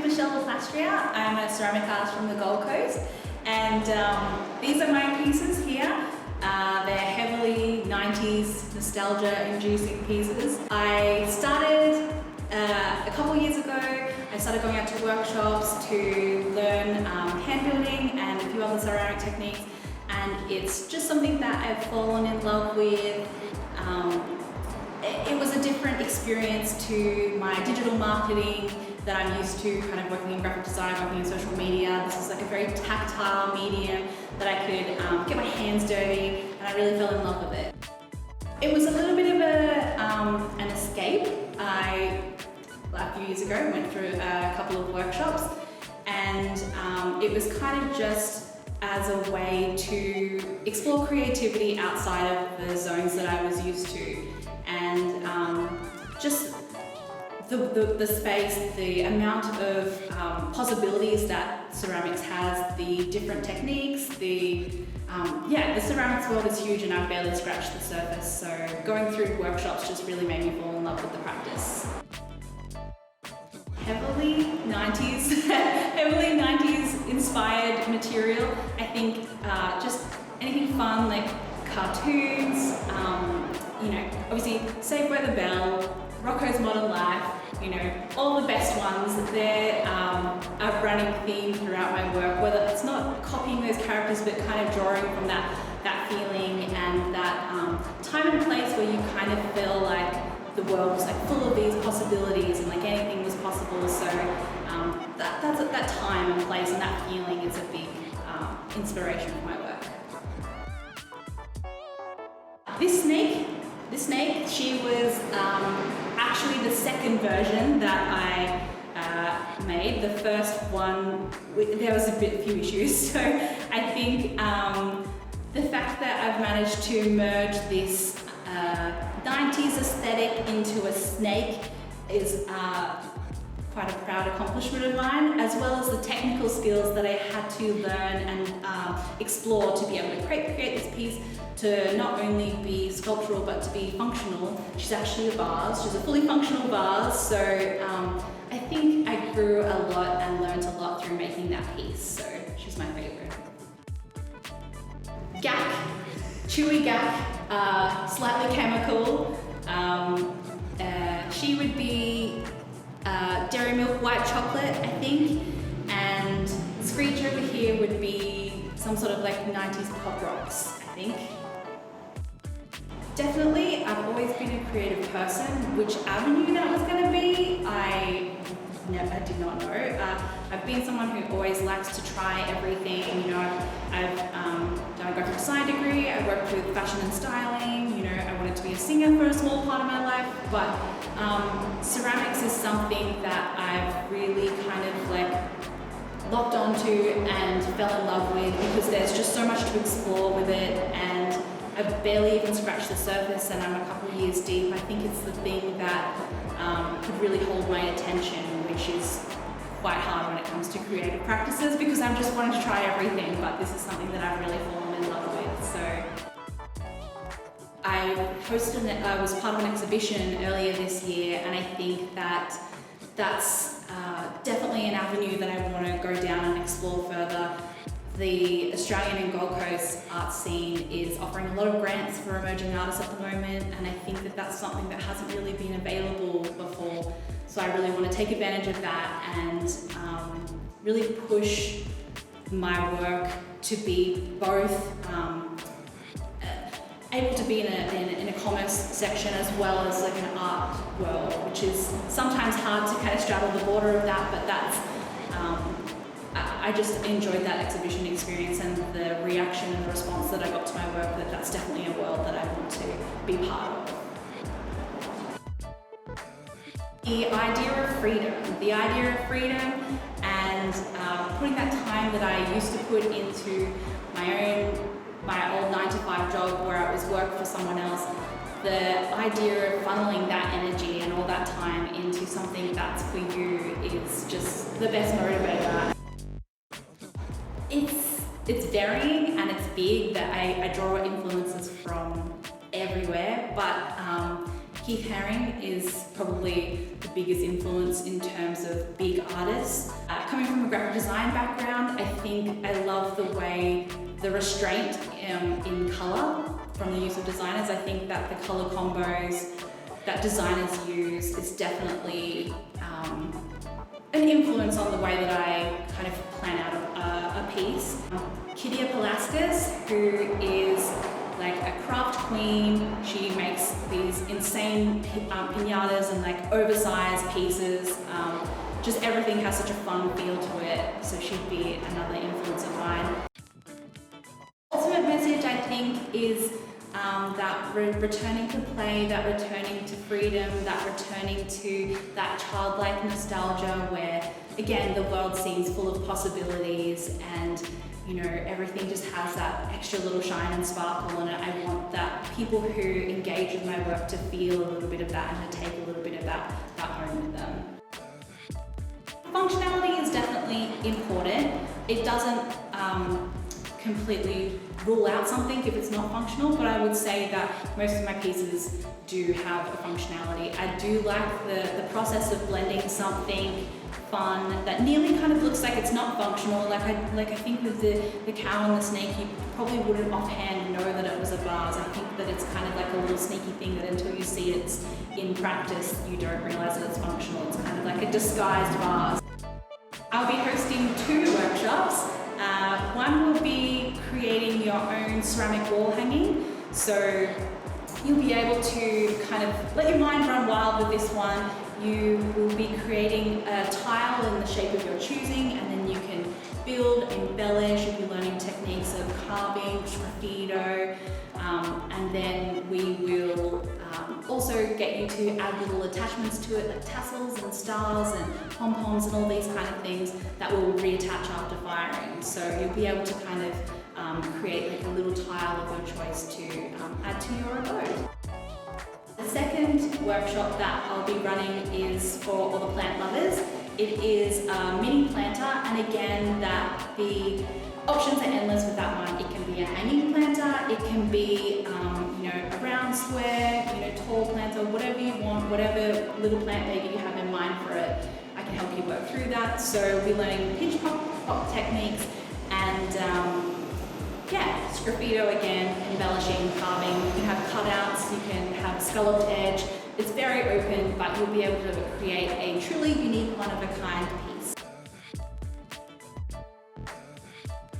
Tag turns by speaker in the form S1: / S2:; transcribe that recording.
S1: Michelle Le Plastrier. I'm a ceramic artist from the Gold Coast, and these are my pieces here. They're heavily 90s nostalgia-inducing pieces. I started a couple years ago. I started going out to workshops to learn hand building and a few other ceramic techniques, and it's just something that I've fallen in love with. It was a different experience to my digital marketing that I'm used to, kind of working in graphic design, working in social media. This is like a very tactile medium that I could get my hands dirty, and I really fell in love with it. It was a little bit of an escape. A few years ago, went through a couple of workshops, and it was kind of just as a way to explore creativity outside of the zones that I was used to, and just the space, the amount of possibilities that ceramics has, the different techniques, the ceramics world is huge, and I've barely scratched the surface. So going through workshops just really made me fall in love with the practice. Heavily 90s, heavily 90s inspired material. I think just anything fun like cartoons, obviously Saved by the Bell, Rocco's Modern Life, all the best ones. They're a running theme throughout my work, whether it's not copying those characters but kind of drawing from that feeling and that time and place where you kind of feel like the world was like full of these possibilities and like anything was possible. So that time and place and that feeling is a big inspiration for my work. This snake, she was actually the second version that I made. The first one, there was a few issues. So I think the fact that I've managed to merge this 90s aesthetic into a snake is quite a proud accomplishment of mine, as well as the technical skills that I had to learn and explore to be able to create this piece to not only be sculptural but to be functional. She's actually a vase. She's a fully functional vase, so I think I grew a lot and learned a lot through making that piece, so she's my favourite. Gack, chewy gack, slightly chemical. She would be dairy milk white chocolate, I think, and Screech over here would be some sort of like 90s pop rocks, I think. Definitely, I've always been a creative person. Which avenue that was going to be, I did not know. I've been someone who always likes to try everything. I've done a graphic design degree. I worked with fashion and styling. I wanted to be a singer for a small part of my life, but ceramics is something that I've really kind of like locked onto and fell in love with because there's just so much to explore with it, and I've barely even scratched the surface, and I'm a couple of years deep. I think it's the thing that could really hold my attention, which is quite hard when it comes to creative practices because I'm just wanting to try everything, but this is something that I've really fallen in love with. So I was part of an exhibition earlier this year, and I think that that's definitely an avenue that I want to go down and explore further. The Australian and Gold Coast art scene is offering a lot of grants for emerging artists at the moment, and I think that that's something that hasn't really been available before. So I really want to take advantage of that and really push my work to be both able to be in a commerce section as well as like an art world, which is sometimes hard to kind of straddle the border of that, but that's I just enjoyed that exhibition experience and the reaction and the response that I got to my work, that's definitely a world that I want to be part of. The idea of freedom and putting that time that I used to put into my old 9-to-5 job where I was work for someone else, the idea of funneling that energy and all that time into something that's for you is just the best motivator. It's varying and it's big, that I draw influences from everywhere, but Keith Haring is probably the biggest influence in terms of big artists. Coming from a graphic design background, I think I love the way the restraint in colour from the use of designers. I think that the colour combos that designers use is definitely an influence on the way that I kind of plan out a piece. Michelle Le Plastrier, who is like a craft queen. She makes these insane pinatas and like oversized pieces. Just everything has such a fun feel to it, so she'd be another influence of mine. Ultimate message, I think, is that returning to play, that returning to freedom, that returning to that childlike nostalgia where, again, the world seems full of possibilities and, you know, everything just has that extra little shine and sparkle in it. I want that people who engage with my work to feel a little bit of that and to take a little bit of that home with them. Functionality is definitely important. It doesn't completely rule out something if it's not functional, but I would say that most of my pieces do have a functionality. I do like the process of blending something fun that nearly kind of looks like it's not functional. Like I think with the cow and the snake, you probably wouldn't offhand know that it was a vase. I think that it's kind of like a little sneaky thing that until you see it's in practice, you don't realize that it's functional. It's kind of like a disguised vase. I'll be hosting 2 workshops. One will be creating your own ceramic wall hanging. So you'll be able to kind of let your mind run wild with this one. You will be creating a tile in the shape of your choosing, and then you can build, embellish. You'll be learning techniques of carving, graffito, and then we will also get you to add little attachments to it, like tassels and stars and pom-poms and all these kind of things that will reattach after firing. So you'll be able to kind of create like a little tile of your choice to add to your abode. The second workshop that I'll be running is for all the plant lovers. It is a mini planter, and again, that the options are endless with that one. It can be a hanging planter, it can be you know, a round square, you know, tall planter, whatever you want, whatever little plant baby you have in mind for it. I can help you work through that. So we'll be learning pinch pop techniques and yeah, sgraffito again, embellishing, carving. You can have cutouts, you can have scalloped edge. It's very open, but you'll be able to create a truly unique, one-of-a-kind piece.